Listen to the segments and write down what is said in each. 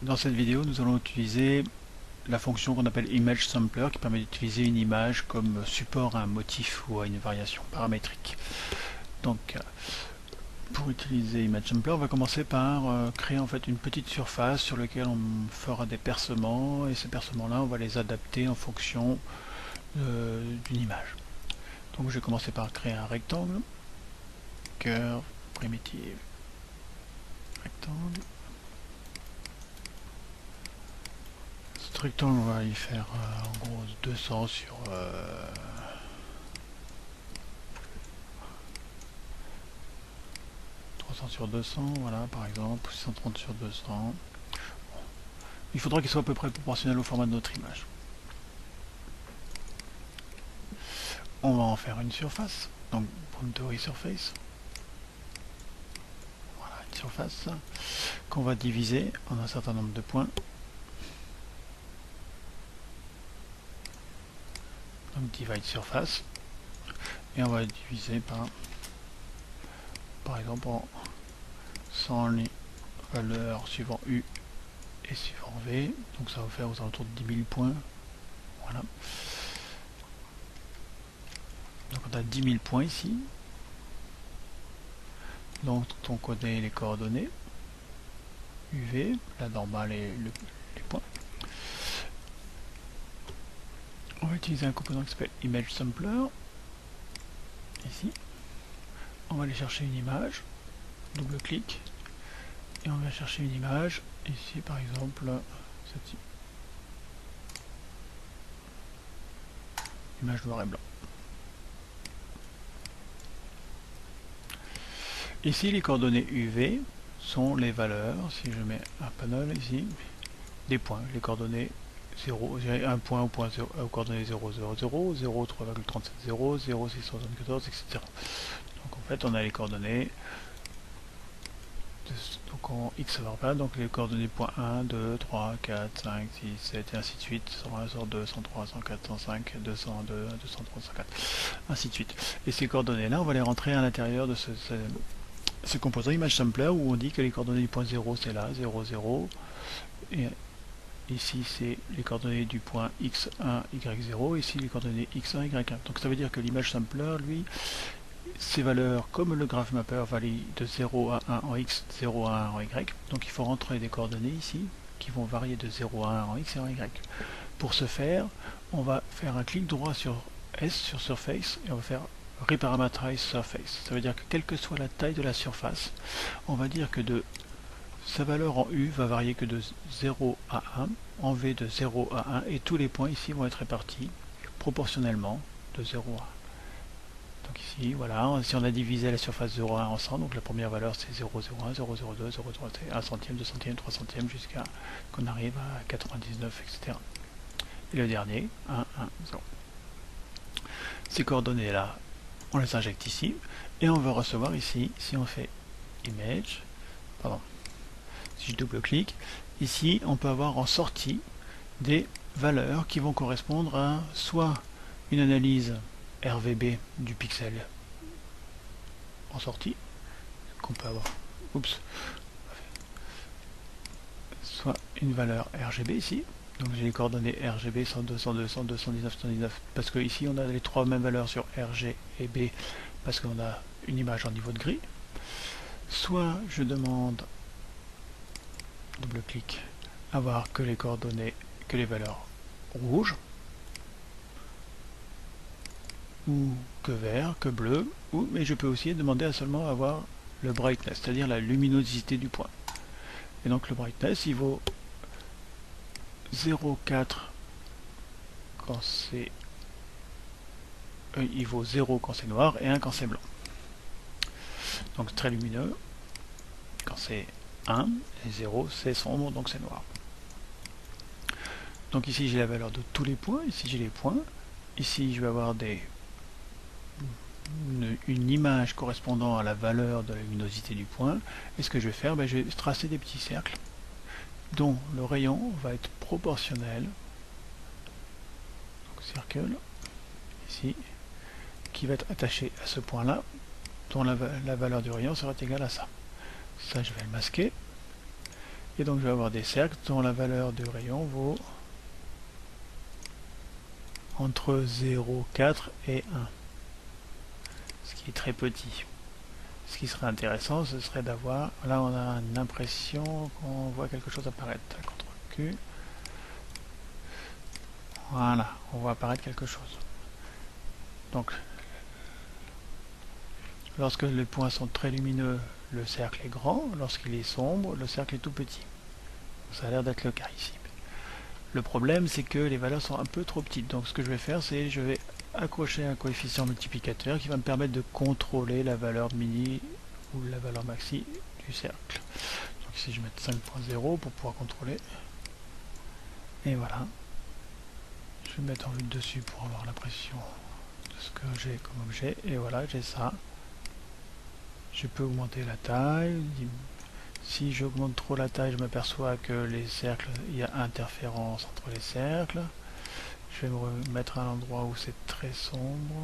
Dans cette vidéo, nous allons utiliser la fonction qu'on appelle Image Sampler qui permet d'utiliser une image comme support à un motif ou à une variation paramétrique. Donc, pour utiliser Image Sampler, on va commencer par créer en fait une petite surface sur laquelle on fera des percements, et ces percements-là, on va les adapter en fonction d'une image. Donc, je vais commencer par créer un rectangle, curve, primitive, rectangle. Ce rectangle, on va y faire en gros 200 sur 300 sur 200, voilà par exemple, 630 sur 200. Il faudra qu'il soit à peu près proportionnel au format de notre image. On va en faire une surface, donc boundary surface. Voilà, une surface qu'on va diviser en un certain nombre de points. Donc divide surface, et on va diviser par exemple en 100 les valeurs suivant U et suivant V, donc ça va faire aux alentours de 10 000 points. Voilà. Donc on a 10 000 points ici. Donc on connaît les coordonnées UV, la normale et les points. On va utiliser un composant qui s'appelle Image Sampler. Ici. On va aller chercher une image, double-clic, et on va chercher une image, ici par exemple, cette image noir et blanc. Ici, les coordonnées UV sont les valeurs, si je mets un panel ici, des points, les coordonnées 0, un point au point 0, aux coordonnées 0, 0, 0, 0, 3,37, 0, 0, 674, etc. Donc en fait, on a les coordonnées donc en x va pas, donc les coordonnées point 1, 2, 3, 4, 5, 6, 7 et ainsi de suite, 101, 102, 103, 104, 105, 202, 203, 104, ainsi de suite. Et ces coordonnées là, on va les rentrer à l'intérieur de ce composant Image Sampler où on dit que les coordonnées du point 0 c'est là, 0, 0, et ici c'est les coordonnées du point x1, y0, ici les coordonnées x1, y1. Donc ça veut dire que l'Image Sampler, lui, ces valeurs, comme le graph mapper, valient de 0 à 1 en x, 0 à 1 en y. Donc il faut rentrer des coordonnées ici qui vont varier de 0 à 1 en x et en y. Pour ce faire, on va faire un clic droit sur S, sur Surface, et on va faire Reparameterize Surface. Ça veut dire que quelle que soit la taille de la surface, on va dire que sa valeur en U va varier que de 0 à 1, en V de 0 à 1, et tous les points ici vont être répartis proportionnellement de 0 à 1. Donc ici, voilà, si on a divisé la surface 0,1 en 100, donc la première valeur c'est 0,01, 0,02, 0,03, 1 centième, 2 centièmes, 3 centièmes, jusqu'à qu'on arrive à 99, etc. Et le dernier, 1, 1, 0. Ces coordonnées-là, on les injecte ici, et on va recevoir ici, si on fait Image, pardon, si je double-clique, ici on peut avoir en sortie des valeurs qui vont correspondre à soit une analyse RVB du pixel en sortie, qu'on peut avoir, oups, soit une valeur RGB ici, donc j'ai les coordonnées RGB 102, 102, 102, 119, 119, parce que ici on a les trois mêmes valeurs sur RG et B, parce qu'on a une image en niveau de gris, soit je demande, double-clic, avoir que les coordonnées, que les valeurs rouges, ou que vert, que bleu, mais je peux aussi demander à seulement avoir le brightness, c'est-à-dire la luminosité du point. Et donc le brightness, il vaut 0,4 quand c'est... il vaut 0 quand c'est noir et 1 quand c'est blanc. Donc très lumineux quand c'est 1, et 0 c'est sombre, donc c'est noir. Donc ici j'ai la valeur de tous les points, ici j'ai les points, ici je vais avoir une image correspondant à la valeur de la luminosité du point, et ce que je vais faire, je vais tracer des petits cercles dont le rayon va être proportionnel, donc circle, ici, qui va être attaché à ce point là, dont la valeur du rayon sera égale à ça. Ça je vais le masquer, Et donc je vais avoir des cercles dont la valeur du rayon vaut entre 0, 4 et 1, ce qui est très petit. Ce qui serait intéressant, ce serait d'avoir, là on a une impression qu'on voit quelque chose apparaître. CTRL Q. Voilà, on voit apparaître quelque chose. Donc, lorsque les points sont très lumineux, le cercle est grand. Lorsqu'il est sombre, le cercle est tout petit. Ça a l'air d'être le cas ici. Le problème, c'est que les valeurs sont un peu trop petites. Donc ce que je vais faire, c'est je vais accrocher un coefficient multiplicateur qui va me permettre de contrôler la valeur mini ou la valeur maxi du cercle. Donc ici, je vais mettre 5.0 pour pouvoir contrôler. Et voilà. Je vais mettre en vue de dessus pour avoir l'impression de ce que j'ai comme objet. Et voilà, j'ai ça. Je peux augmenter la taille. Si j'augmente trop la taille, je m'aperçois que les cercles, il y a interférence entre les cercles. Je vais me remettre à un endroit où c'est très sombre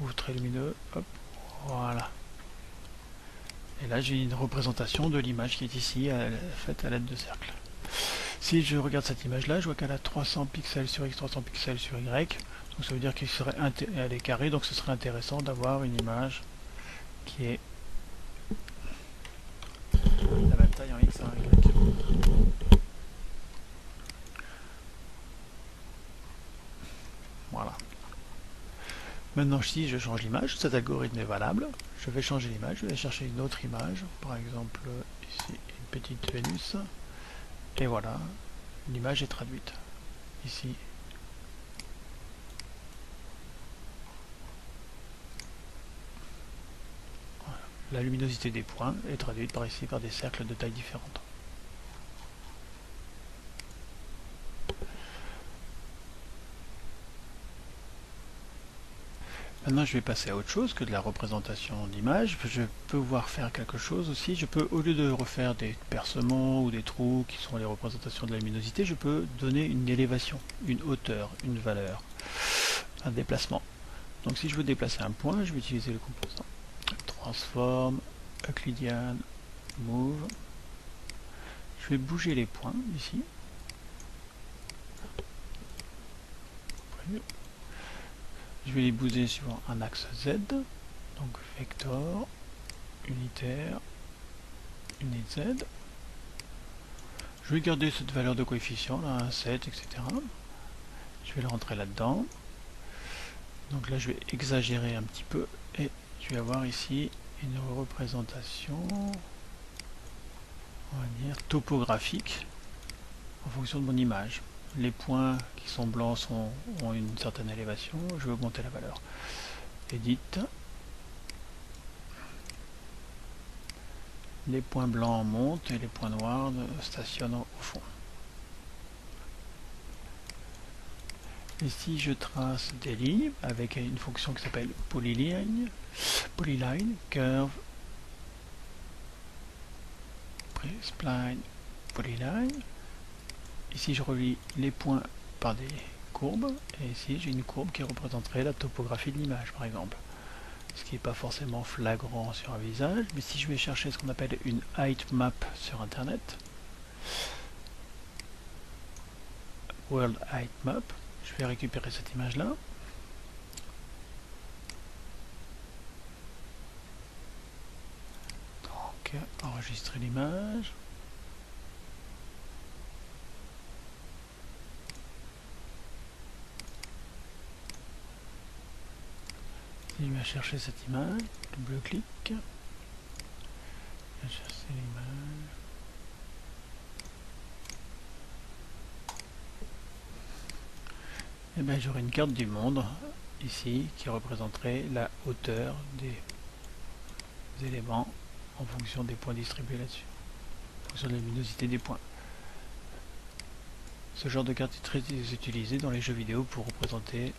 ou très lumineux. Hop, voilà. Et là, j'ai une représentation de l'image qui est ici, faite à l'aide de cercles. Si je regarde cette image-là, je vois qu'elle a 300 pixels sur X, 300 pixels sur Y. Donc ça veut dire qu'elle est carrée, donc ce serait intéressant d'avoir une image qui est la même taille en X et en Y. Voilà. Maintenant, si je change l'image, cet algorithme est valable. Je vais changer l'image, je vais chercher une autre image, par exemple ici une petite Vénus. Et voilà, l'image est traduite. Ici, voilà. La luminosité des points est traduite par ici par des cercles de tailles différentes. Maintenant, je vais passer à autre chose que de la représentation d'image. Je vais pouvoir faire quelque chose aussi. Je peux, au lieu de refaire des percements ou des trous qui sont les représentations de la luminosité, je peux donner une élévation, une hauteur, une valeur, un déplacement. Donc si je veux déplacer un point, je vais utiliser le composant Transform, Euclidean, Move. Je vais bouger les points ici. Je vais les bouger suivant un axe Z, donc vector, unitaire, unit Z. Je vais garder cette valeur de coefficient, là, 1, 7, etc. Je vais le rentrer là-dedans. Donc là, je vais exagérer un petit peu et je vais avoir ici une représentation, on va dire, topographique en fonction de mon image. Les points qui sont blancs ont une certaine élévation, je vais augmenter la valeur. Edit. Les points blancs montent et les points noirs stationnent au fond. Et si je trace des lignes avec une fonction qui s'appelle polyline, curve, spline, polyline. Ici je relie les points par des courbes, et ici j'ai une courbe qui représenterait la topographie de l'image par exemple. Ce qui n'est pas forcément flagrant sur un visage, mais si je vais chercher ce qu'on appelle une height map sur internet, World Height Map, je vais récupérer cette image là. Donc enregistrer l'image. Il va chercher cette image, double-clic, je vais chercher l'image, et bien j'aurai une carte du monde ici qui représenterait la hauteur des éléments en fonction des points distribués là-dessus, en fonction de la luminosité des points. Ce genre de carte est très utilisé dans les jeux vidéo pour représenter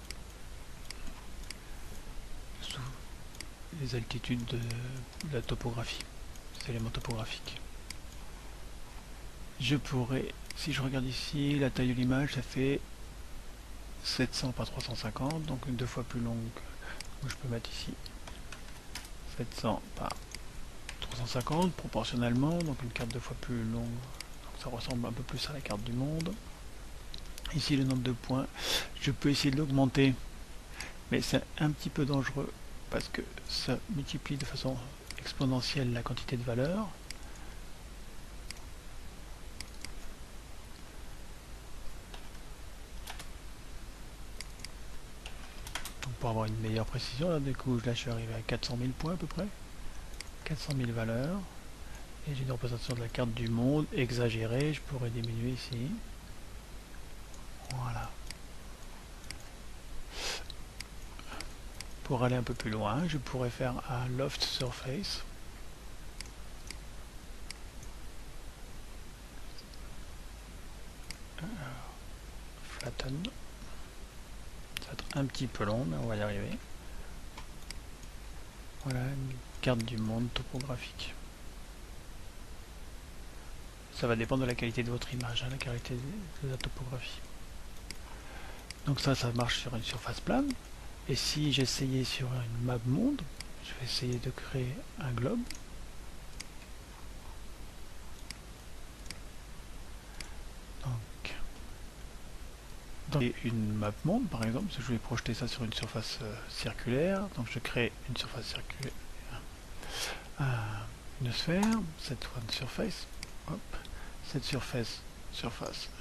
les altitudes de la topographie, des éléments topographiques. Je pourrais, si je regarde ici, la taille de l'image, ça fait 700 par 350, donc une 2 fois plus longue. Donc je peux mettre ici 700 par 350 proportionnellement, donc une carte 2 fois plus longue, donc ça ressemble un peu plus à la carte du monde. Ici le nombre de points, je peux essayer de l'augmenter, mais c'est un petit peu dangereux parce que ça multiplie de façon exponentielle la quantité de valeur. Donc pour avoir une meilleure précision, là, du coup là je suis arrivé à 400 000 points à peu près, 400 000 valeurs, et j'ai une représentation de la carte du monde exagérée. Je pourrais diminuer ici, voilà. Pour aller un peu plus loin, je pourrais faire un loft surface. Flatten. Ça va être un petit peu long, mais on va y arriver. Voilà, une carte du monde topographique. Ça va dépendre de la qualité de votre image, hein, la qualité de la topographie. Donc ça marche sur une surface plane. Et si j'essayais sur une map monde, je vais essayer de créer un globe. Donc, dans une map monde, par exemple, je vais projeter ça sur une surface circulaire. Donc je crée une surface circulaire, une sphère, cette one surface. Hop, cette surface,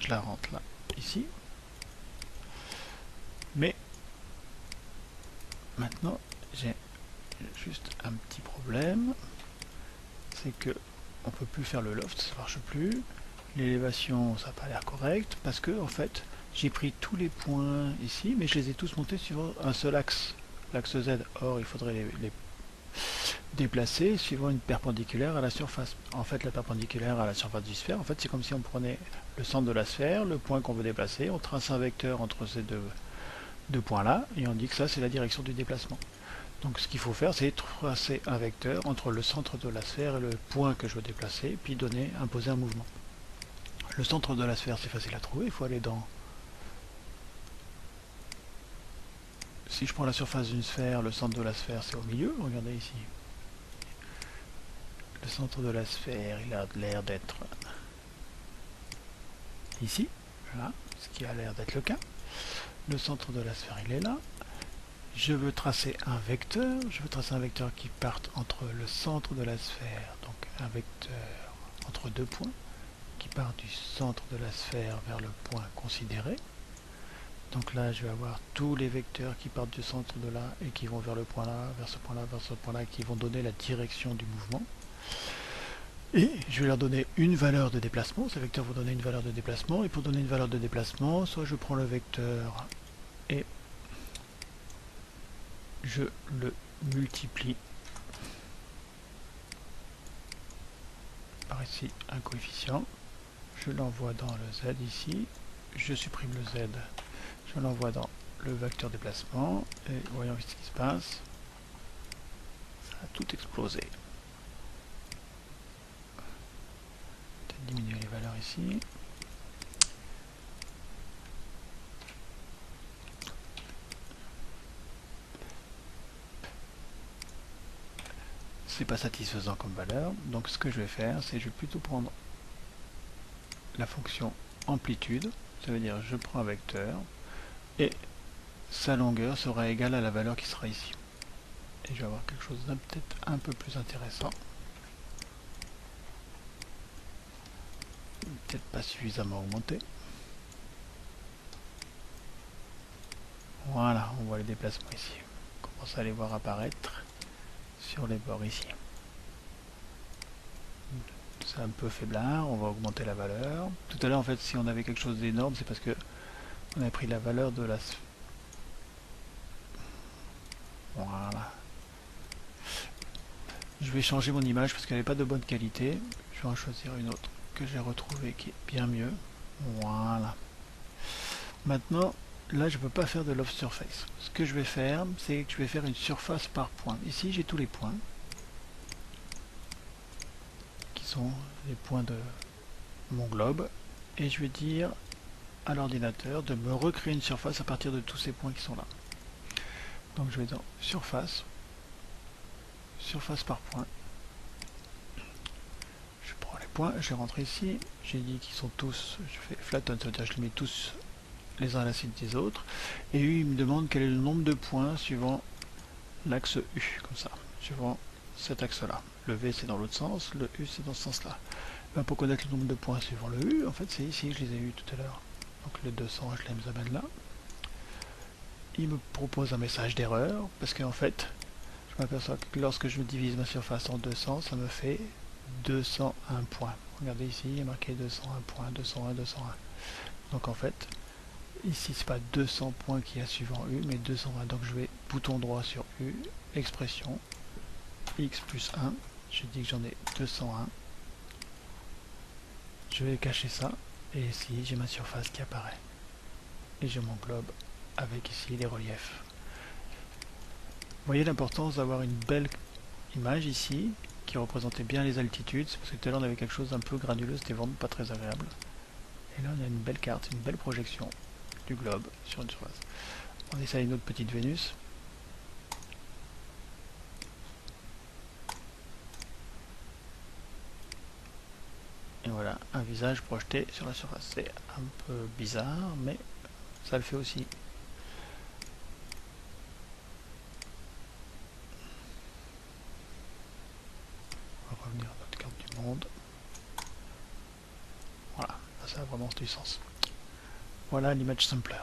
je la rentre là, ici. Mais maintenant, j'ai juste un petit problème, c'est que on peut plus faire le loft, ça marche plus. L'élévation, ça n'a pas l'air correct parce que en fait, j'ai pris tous les points ici, mais je les ai tous montés sur un seul axe, l'axe Z. Or, il faudrait les déplacer suivant une perpendiculaire à la surface. En fait, la perpendiculaire à la surface du sphère, en fait, c'est comme si on prenait le centre de la sphère, le point qu'on veut déplacer, on trace un vecteur entre ces deux points là, et on dit que ça c'est la direction du déplacement. Donc ce qu'il faut faire, c'est tracer un vecteur entre le centre de la sphère et le point que je veux déplacer, puis imposer un mouvement. Le centre de la sphère, c'est facile à trouver, il faut aller dans... Si je prends la surface d'une sphère, le centre de la sphère c'est au milieu, regardez ici. Le centre de la sphère, il a l'air d'être ici, voilà, ce qui a l'air d'être le cas. Le centre de la sphère, il est là. Je veux tracer un vecteur, qui parte entre le centre de la sphère, donc un vecteur entre deux points, qui part du centre de la sphère vers le point considéré. Donc là, je vais avoir tous les vecteurs qui partent du centre de là et qui vont vers le point là, vers ce point là, vers ce point là, qui vont donner la direction du mouvement. Et je vais leur donner une valeur de déplacement. Ces vecteurs vont donner une valeur de déplacement. Et pour donner une valeur de déplacement, soit je prends le vecteur et je le multiplie par ici un coefficient. Je l'envoie dans le Z ici. Je supprime le Z. Je l'envoie dans le vecteur déplacement. Et voyons ce qui se passe. Ça a tout explosé. Peut-être diminuer les valeurs ici. C'est pas satisfaisant comme valeur. Donc ce que je vais faire, c'est je vais plutôt prendre la fonction amplitude. Ça veut dire je prends un vecteur et sa longueur sera égale à la valeur qui sera ici. Et je vais avoir quelque chose d'un peut-être un peu plus intéressant. Peut-être pas suffisamment augmenté. Voilà, on voit les déplacements ici. On commence à les voir apparaître sur les bords ici. C'est un peu faiblard, on va augmenter la valeur. Tout à l'heure, en fait, si on avait quelque chose d'énorme, c'est parce que on a pris la valeur de la... Voilà. Je vais changer mon image parce qu'elle n'est pas de bonne qualité. Je vais en choisir une autre que j'ai retrouvée qui est bien mieux. Voilà. Maintenant, là, je ne peux pas faire de loft surface. Ce que je vais faire, c'est que je vais faire une surface par point. Ici, j'ai tous les points qui sont les points de mon globe. Et je vais dire à l'ordinateur de me recréer une surface à partir de tous ces points qui sont là. Donc, je vais dans surface, surface par point. Je prends les points, je les rentre ici, j'ai dit qu'ils sont tous, je fais flatten, c'est-à-dire je les mets tous les uns à la suite des autres, et lui il me demande quel est le nombre de points suivant l'axe U, comme ça, suivant cet axe-là. Le V c'est dans l'autre sens, le U c'est dans ce sens-là. Ben, pour connaître le nombre de points suivant le U, en fait c'est ici, je les ai eu tout à l'heure. Donc les 200, je les amène là. Il me propose un message d'erreur, parce qu'en fait, je m'aperçois que lorsque je divise ma surface en 200, ça me fait 201 points. Regardez ici, il y a marqué 201 points, 201, 201. Donc en fait, ici c'est pas 200 points qu'il y a suivant U, mais 201. Donc je vais bouton droit sur U, expression, x plus 1. Je dis que j'en ai 201. Je vais cacher ça, et ici j'ai ma surface qui apparaît. Et j'ai mon globe avec ici les reliefs. Vous voyez l'importance d'avoir une belle image ici, qui représentait bien les altitudes, parce que tout à l'heure on avait quelque chose d'un peu granuleux, c'était vraiment pas très agréable. Et là on a une belle carte, une belle projection du globe sur une surface. On essaye une autre petite Vénus. Et voilà, un visage projeté sur la surface. C'est un peu bizarre, mais ça le fait aussi. On va revenir à notre carte du monde. Voilà, ça a vraiment du sens. Voilà l'image sampler.